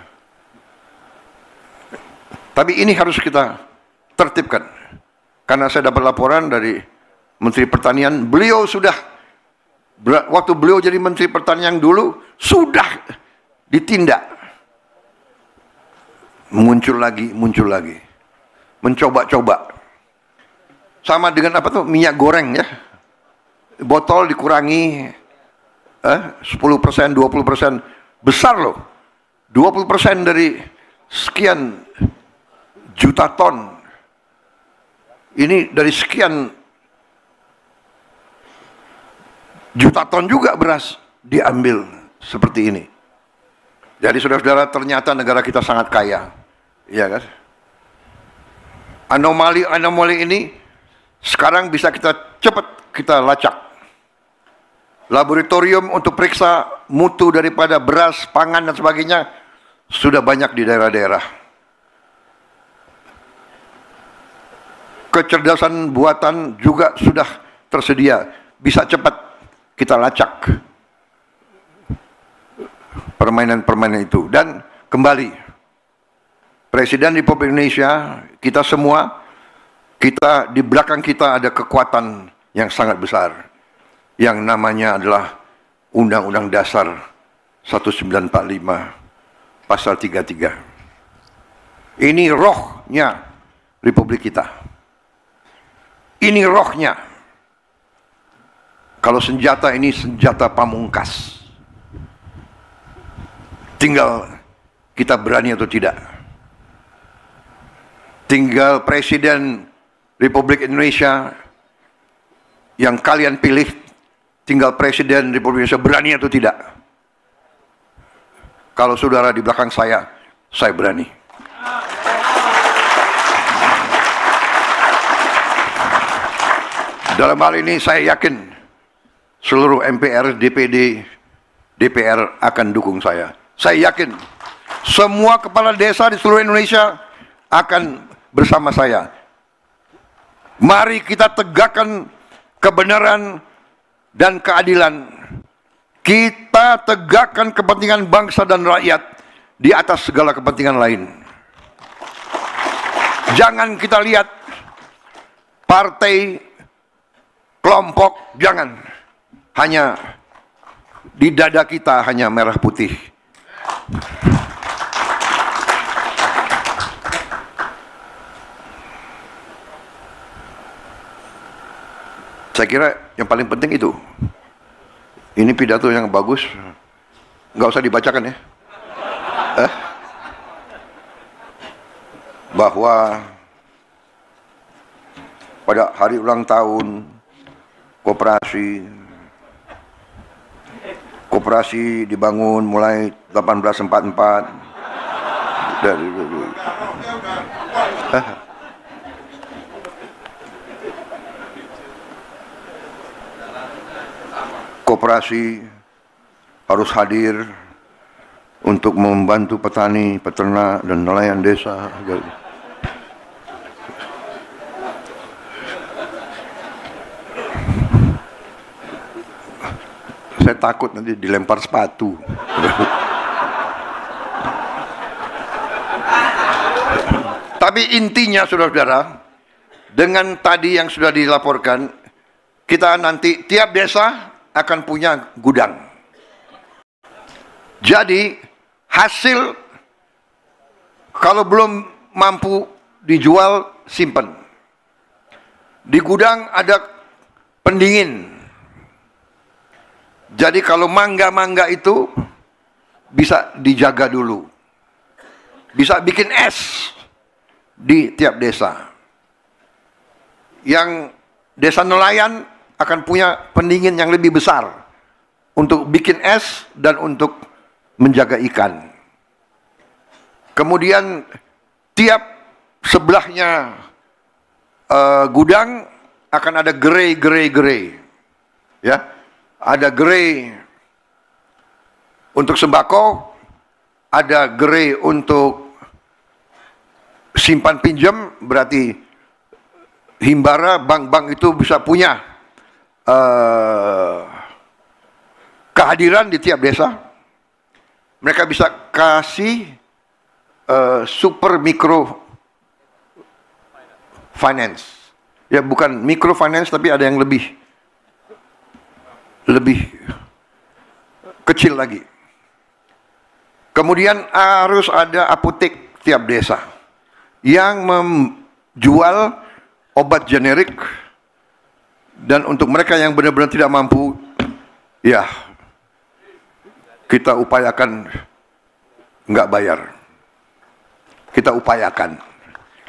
Tapi ini harus kita tertibkan. Karena saya dapat laporan dari Menteri Pertanian, beliau sudah waktu beliau jadi Menteri Pertanian dulu sudah ditindak. Muncul lagi, mencoba-coba. Sama dengan apa tuh, minyak goreng ya, botol dikurangi 10%, 20%, besar loh, 20% dari sekian juta ton. Ini dari sekian juta ton juga beras diambil seperti ini. Jadi saudara-saudara, ternyata negara kita sangat kaya. Iya kan? Anomali ini sekarang bisa cepat kita lacak. Laboratorium untuk periksa mutu daripada beras, pangan dan sebagainya sudah banyak di daerah-daerah. Kecerdasan buatan juga sudah tersedia, bisa cepat kita lacak permainan-permainan itu. Dan kembali, Presiden Republik Indonesia, kita semua, di belakang kita ada kekuatan yang sangat besar, yang namanya adalah Undang-Undang Dasar 1945 Pasal 33. Ini rohnya Republik kita. Ini rohnya. Kalau senjata ini senjata pamungkas. Tinggal kita berani atau tidak. Tinggal Presiden Republik Indonesia yang kalian pilih, tinggal Presiden Republik Indonesia berani atau tidak. Kalau saudara di belakang saya berani. Dalam hal ini saya yakin seluruh MPR, DPD, DPR akan dukung saya. Saya yakin semua kepala desa di seluruh Indonesia akan bersama saya. Mari kita tegakkan kebenaran dan keadilan. Kita tegakkan kepentingan bangsa dan rakyat di atas segala kepentingan lain. Jangan kita lihat partai, kelompok, jangan. Hanya di dada kita hanya merah putih. Saya kira yang paling penting itu. Ini pidato yang bagus, nggak usah dibacakan ya. Bahwa pada hari ulang tahun koperasi dibangun mulai 1844 dari koperasi harus hadir untuk membantu petani, peternak, dan nelayan desa. Saya takut nanti dilempar sepatu. Tapi intinya, saudara-saudara, dengan tadi yang sudah dilaporkan, kita nanti tiap desa akan punya gudang. Jadi hasil kalau belum mampu dijual, simpan. Di gudang ada pendingin. Jadi kalau mangga-mangga itu bisa dijaga dulu. Bisa bikin es di tiap desa. Yang desa nelayan akan punya pendingin yang lebih besar untuk bikin es dan untuk menjaga ikan. Kemudian tiap sebelahnya gudang akan ada gerai. Ya, ada gerai untuk sembako, ada gerai untuk simpan pinjam, berarti himbara, bank-bank itu bisa punya kehadiran di tiap desa. Mereka bisa kasih super mikro finance. Ya, bukan mikro finance, tapi ada yang lebih kecil lagi. Kemudian harus ada apotek tiap desa yang menjual obat generik. Dan untuk mereka yang benar-benar tidak mampu, ya kita upayakan nggak bayar. Kita upayakan.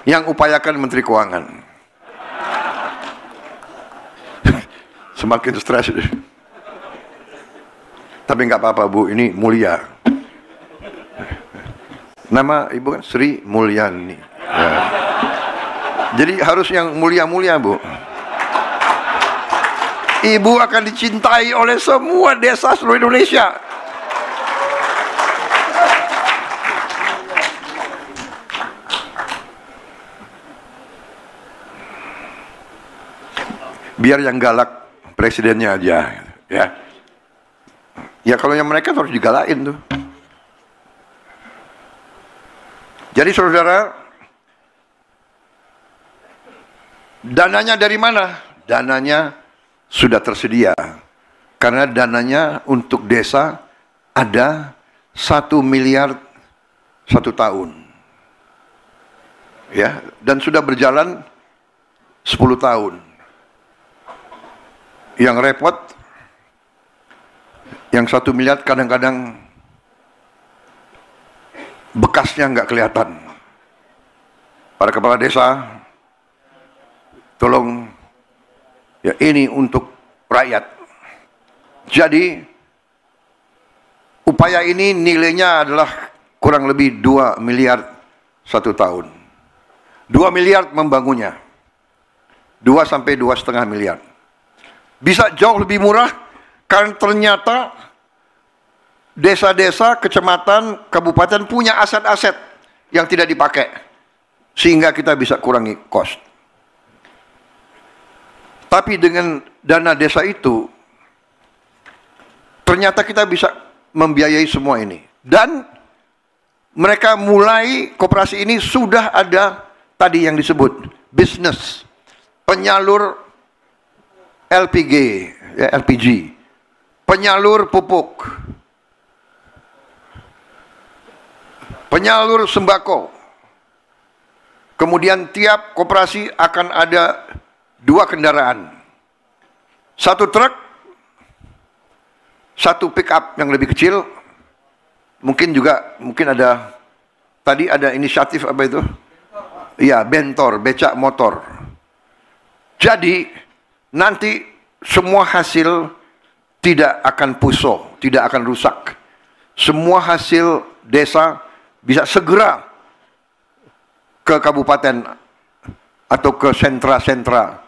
Yang upayakan Menteri Keuangan. Semakin stres. Tapi nggak apa-apa, Bu, ini mulia. Nama Ibu kan Sri Mulyani. Ya. Jadi harus yang mulia-mulia, Bu. Ibu akan dicintai oleh semua desa seluruh Indonesia. Biar yang galak presidennya aja, ya. Ya kalau yang mereka harus digalakin tuh. Jadi saudara, dananya dari mana? Dananya sudah tersedia, karena dananya untuk desa ada 1 miliar 1 tahun, ya, dan sudah berjalan 10 tahun. Yang repot, yang 1 miliar kadang-kadang bekasnya nggak kelihatan. Para kepala desa, tolong. Ya, ini untuk rakyat. Jadi upaya ini nilainya adalah kurang lebih 2 miliar 1 tahun. 2 miliar membangunnya. 2 sampai 2,5 miliar. Bisa jauh lebih murah karena ternyata desa-desa, kecamatan, kabupaten punya aset-aset yang tidak dipakai, sehingga kita bisa kurangi cost. Tapi dengan dana desa itu, ternyata kita bisa membiayai semua ini. Dan mereka mulai, koperasi ini sudah ada tadi yang disebut bisnis, penyalur LPG, ya, LPG, penyalur pupuk, penyalur sembako. Kemudian tiap koperasi akan ada 2 kendaraan, 1 truk, 1 pick up yang lebih kecil. Mungkin ada tadi ada inisiatif apa itu? Iya, bentor, becak motor. Jadi nanti semua hasil tidak akan puso, tidak akan rusak. Semua hasil desa bisa segera ke kabupaten atau ke sentra-sentra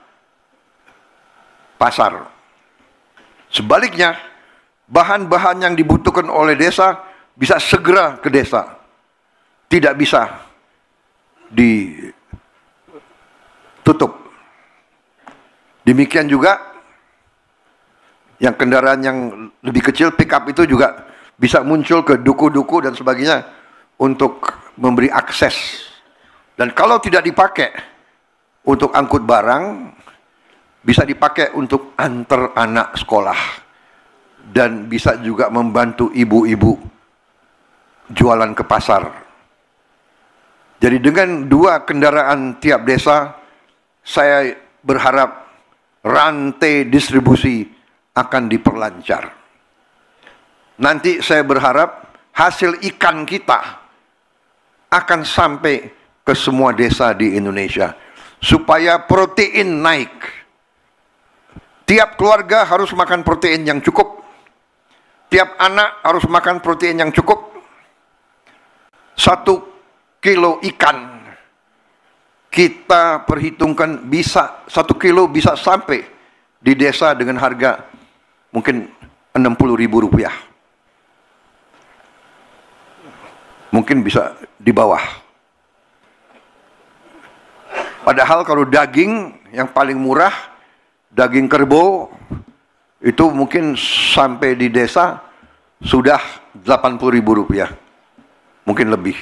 pasar. Sebaliknya, bahan-bahan yang dibutuhkan oleh desa bisa segera ke desa. Tidak bisa ditutup. Demikian juga yang kendaraan yang lebih kecil, pick up itu juga bisa muncul ke duku-duku dan sebagainya untuk memberi akses. Dan kalau tidak dipakai untuk angkut barang, bisa dipakai untuk antar anak sekolah. Dan bisa juga membantu ibu-ibu jualan ke pasar. Jadi dengan 2 kendaraan tiap desa, saya berharap rantai distribusi akan diperlancar. Nanti saya berharap hasil ikan kita akan sampai ke semua desa di Indonesia, supaya protein naik. Tiap keluarga harus makan protein yang cukup. Tiap anak harus makan protein yang cukup. 1 kilo ikan kita perhitungkan bisa 1 kilo bisa sampai di desa dengan harga mungkin Rp60.000. Mungkin bisa di bawah. Padahal kalau daging yang paling murah, daging kerbau itu mungkin sampai di desa sudah Rp80.000. Mungkin lebih.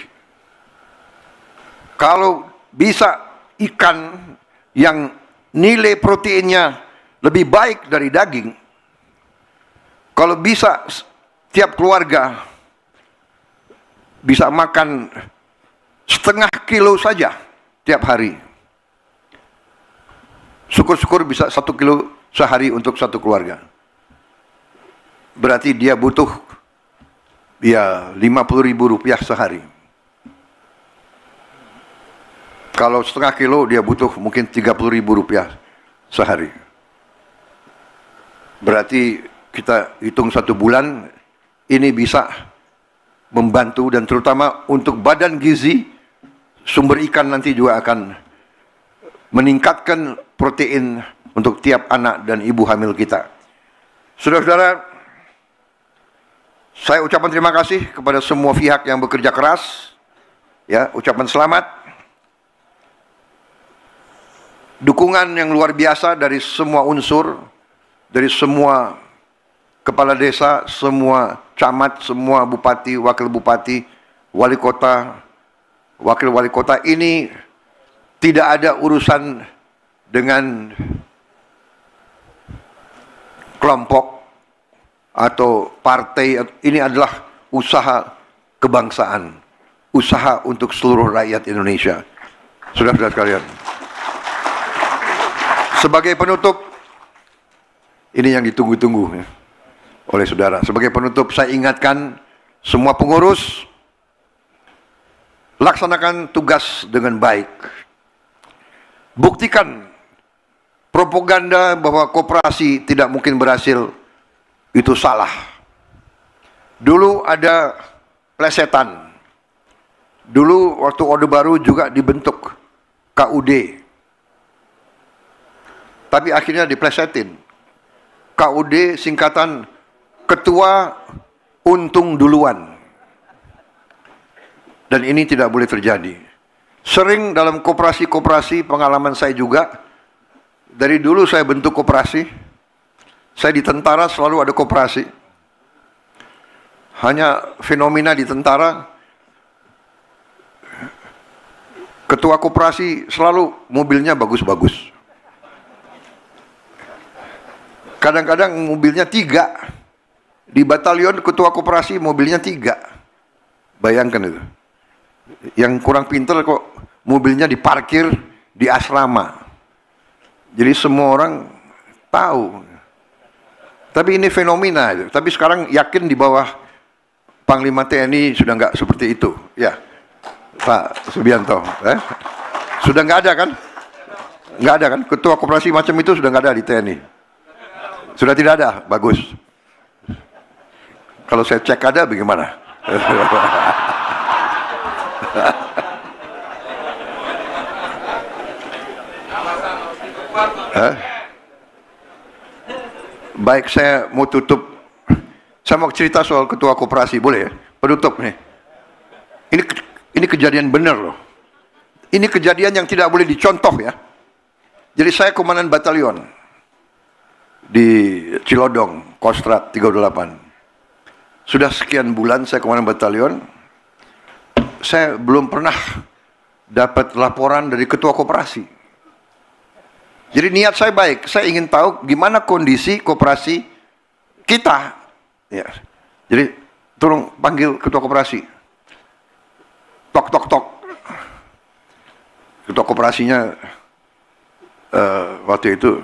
Kalau bisa ikan yang nilai proteinnya lebih baik dari daging, kalau bisa tiap keluarga bisa makan setengah kilo saja tiap hari, syukur-syukur bisa 1 kilo sehari untuk 1 keluarga. Berarti dia butuh ya Rp50.000 sehari. Kalau setengah kilo dia butuh mungkin Rp30.000 sehari. Berarti kita hitung 1 bulan ini bisa membantu, dan terutama untuk badan gizi, sumber ikan nanti juga akan meningkatkan protein untuk tiap anak dan ibu hamil kita. Saudara-saudara, saya ucapkan terima kasih kepada semua pihak yang bekerja keras. Ya, ucapan selamat. Dukungan yang luar biasa dari semua unsur, dari semua kepala desa, semua camat, semua bupati, wakil bupati, wali kota, wakil wali kota. Ini tidak ada urusan dengan kelompok atau partai. Ini adalah usaha kebangsaan, usaha untuk seluruh rakyat Indonesia. Saudara-saudara sekalian, sebagai penutup, ini yang ditunggu-tunggu ya, oleh saudara. Sebagai penutup, saya ingatkan semua pengurus, laksanakan tugas dengan baik. Buktikan propaganda bahwa koperasi tidak mungkin berhasil, itu salah. Dulu ada plesetan. Dulu waktu Orde Baru juga dibentuk KUD. Tapi akhirnya diplesetin. KUD singkatan Ketua untung duluan. Dan ini tidak boleh terjadi. Sering dalam koperasi-koperasi, pengalaman saya juga, dari dulu saya bentuk koperasi, saya di tentara selalu ada koperasi. Hanya fenomena di tentara, ketua koperasi selalu mobilnya bagus-bagus. Kadang-kadang mobilnya 3. Di batalion ketua koperasi mobilnya 3. Bayangkan itu. Yang kurang pintar kok mobilnya diparkir di asrama. Jadi semua orang tahu. Tapi ini fenomena. Tapi sekarang yakin di bawah Panglima TNI sudah nggak seperti itu. Ya, Pak Subianto. Sudah nggak ada kan? Nggak ada kan? Ketua koperasi macam itu sudah nggak ada di TNI. Sudah tidak ada. Bagus. Kalau saya cek ada bagaimana? Baik, saya mau tutup. Saya mau cerita soal ketua koperasi, boleh ya? Penutup nih. Ini kejadian benar loh. Ini kejadian yang tidak boleh dicontoh ya. Jadi saya komandan batalion di Cilodong, Kostrat 38. Sudah sekian bulan saya komandan batalion, saya belum pernah dapat laporan dari ketua koperasi. Jadi niat saya baik, saya ingin tahu gimana kondisi koperasi kita. Ya. Jadi tolong panggil ketua koperasi. Tok tok tok. Ketua koperasinya waktu itu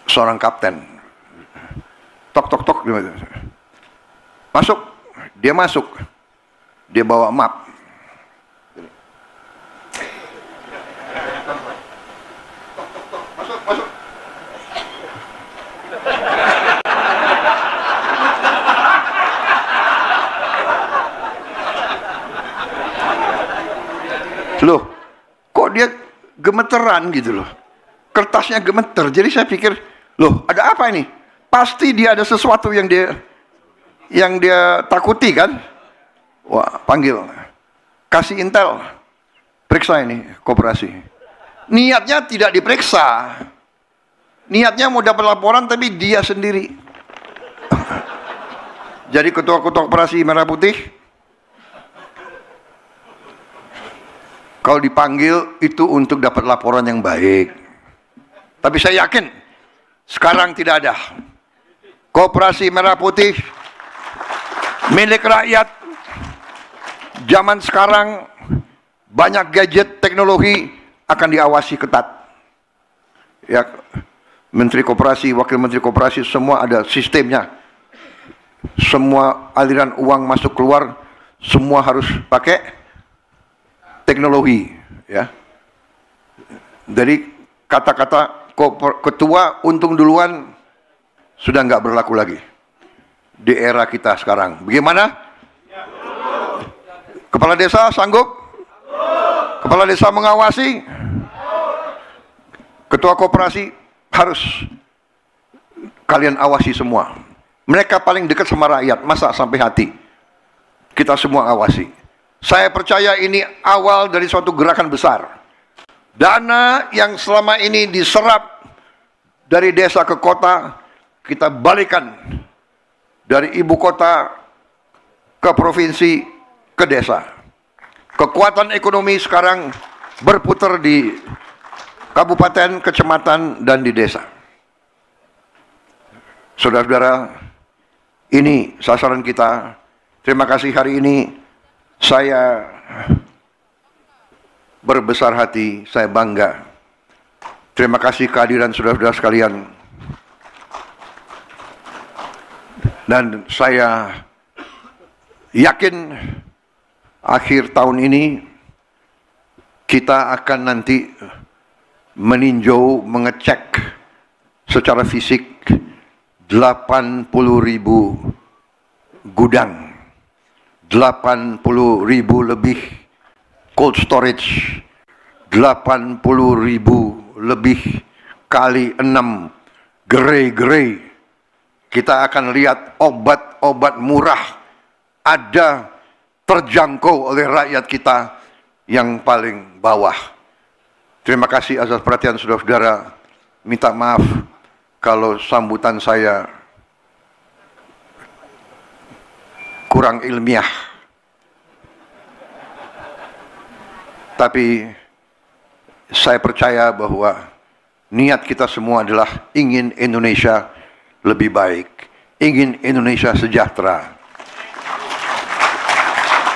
seorang kapten. Tok tok tok. Masuk, dia masuk, dia bawa map. Masuk. Loh, kok dia gemeteran gitu loh? Kertasnya gemeter. Jadi saya pikir, loh, ada apa ini? Pasti dia ada sesuatu yang dia takuti kan? Wah, panggil. Kasih intel. Periksa ini, koperasi. Niatnya tidak diperiksa. Niatnya mau dapat laporan tapi dia sendiri. Jadi ketua-ketua koperasi Merah Putih, kalau dipanggil itu untuk dapat laporan yang baik. Tapi saya yakin, sekarang tidak ada. Koperasi Merah Putih milik rakyat. Zaman sekarang banyak gadget teknologi akan diawasi ketat. Ya, Menteri Koperasi, Wakil Menteri Koperasi semua ada sistemnya. Semua aliran uang masuk keluar semua harus pakai teknologi, ya. Jadi kata-kata ketua untung duluan sudah nggak berlaku lagi di era kita sekarang. Bagaimana? Kepala desa sanggup? Kepala desa mengawasi? Ketua koperasi harus kalian awasi semua. Mereka paling dekat sama rakyat, masa sampai hati. Kita semua awasi. Saya percaya ini awal dari suatu gerakan besar. Dana yang selama ini diserap dari desa ke kota, kita balikan dari ibu kota ke provinsi ke desa. Kekuatan ekonomi sekarang berputar di kabupaten, kecamatan, dan di desa. Saudara-saudara, ini sasaran kita. Terima kasih hari ini saya berbesar hati, saya bangga. Terima kasih kehadiran saudara-saudara sekalian. Dan saya yakin akhir tahun ini kita akan nanti meninjau, mengecek secara fisik 80.000 gudang, 80.000 lebih cold storage, 80.000 lebih kali 6 gerai-gerai. Kita akan lihat obat obat murah ada terjangkau oleh rakyat kita yang paling bawah. Terima kasih atas perhatian saudara-saudara. Minta maaf kalau sambutan saya kurang ilmiah. Tapi saya percaya bahwa niat kita semua adalah ingin Indonesia lebih baik, ingin Indonesia sejahtera,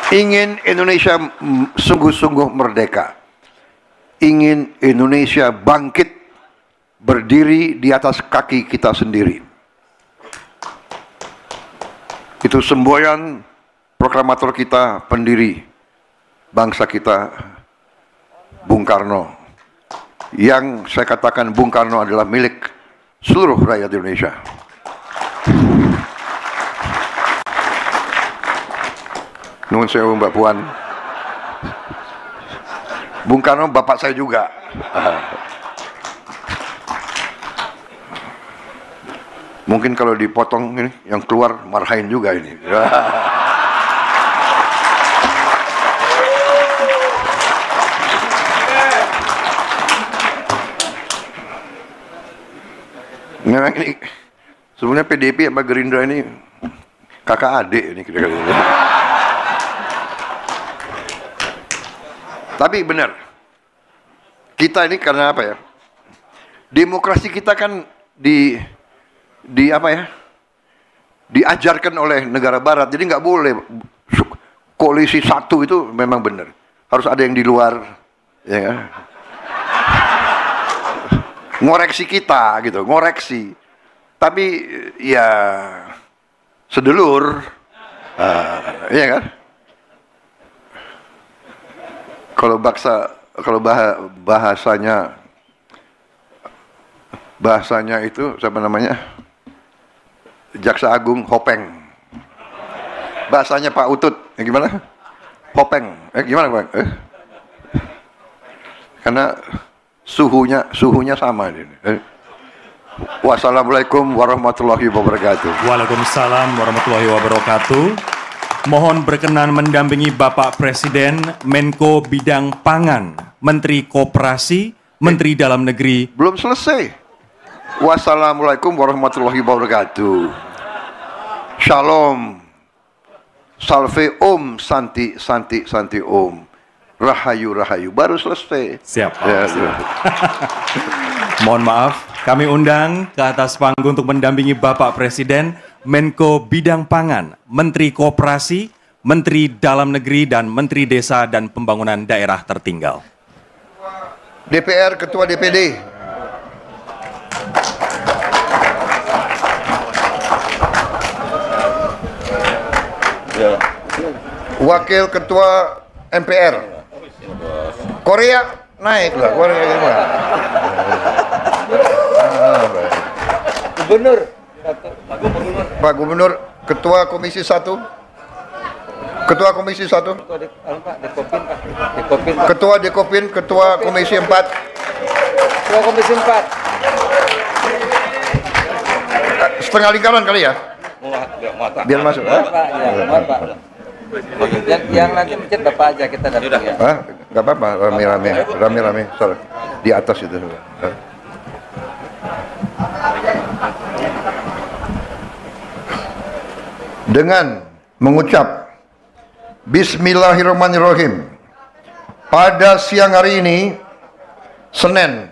ingin Indonesia sungguh-sungguh merdeka, ingin Indonesia bangkit berdiri di atas kaki kita sendiri. Itu semboyan proklamator kita, pendiri bangsa kita, Bung Karno. Yang saya katakan Bung Karno adalah milik seluruh rakyat Indonesia. Nuhun sewu Mbak Puan. Bung Karno bapak saya juga. Mungkin kalau dipotong ini, yang keluar marahin juga ini. Memang ini sebenarnya PDIP sama Gerindra ini kakak adik ini kira-kira. Tapi benar, kita ini karena apa ya? Demokrasi kita kan di apa ya? Diajarkan oleh negara Barat, jadi nggak boleh koalisi satu itu memang benar. Harus ada yang di luar, ya kan? Ngoreksi kita gitu, ngoreksi. Tapi ya sedelur, iya kan? Kalau bahasanya itu siapa namanya? Jaksa Agung Hopeng. Bahasanya Pak Utut, gimana? Hopeng, gimana Bang? Karena suhunya sama ini. Wassalamualaikum warahmatullahi wabarakatuh. Waalaikumsalam warahmatullahi wabarakatuh. Mohon berkenan mendampingi Bapak Presiden, Menko Bidang Pangan, Menteri Koperasi, Menteri Dalam Negeri. Belum selesai. Wassalamualaikum warahmatullahi wabarakatuh. Shalom. Salve Om, Santi Santi Santi Om. Rahayu Rahayu, baru selesai. Siap. Ya, siap. Mohon maaf, kami undang ke atas panggung untuk mendampingi Bapak Presiden, Menko Bidang Pangan, Menteri Koperasi, Menteri Dalam Negeri, dan Menteri Desa dan Pembangunan Daerah Tertinggal. DPR, Ketua DPD. Wakil Ketua MPR. Korea naik lah, Korea gimana? Gubernur. Pak Gubernur, Ketua Komisi 1. Ketua Komisi 1. Ketua Dekopin, Ketua Komisi 4. Ketua Komisi 4. Setengah lingkaran kali ya? Biar masuk. Pak, ya, Pak. Yang nanti mencet Bapak aja, kita datang ya. Gak apa-apa, rame-rame, sorry. Di atas itu. Dengan mengucap Bismillahirrahmanirrahim, pada siang hari ini, Senin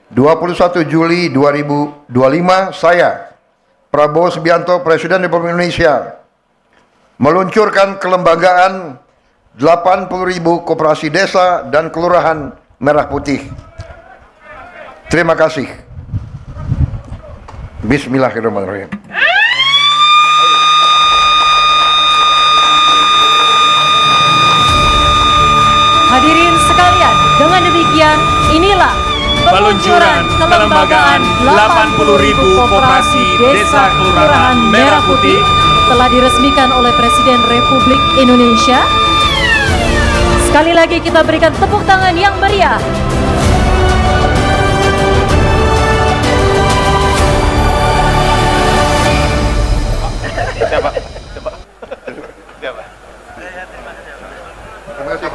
21 Juli 2025, saya, Prabowo Subianto, Presiden Republik Indonesia, meluncurkan kelembagaan 80.000 koperasi desa dan kelurahan Merah Putih. Terima kasih. Bismillahirrahmanirrahim. Hadirin sekalian, dengan demikian inilah peluncuran kelembagaan 80.000 koperasi desa kelurahan Merah Putih telah diresmikan oleh Presiden Republik Indonesia. Sekali lagi kita berikan tepuk tangan yang meriah. Siapa? Siapa? Terima kasih.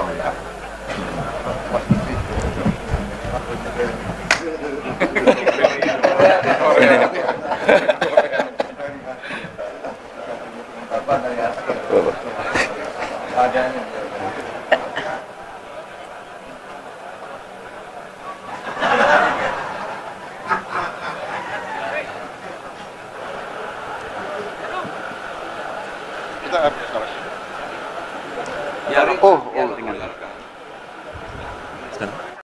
Ya, Oh.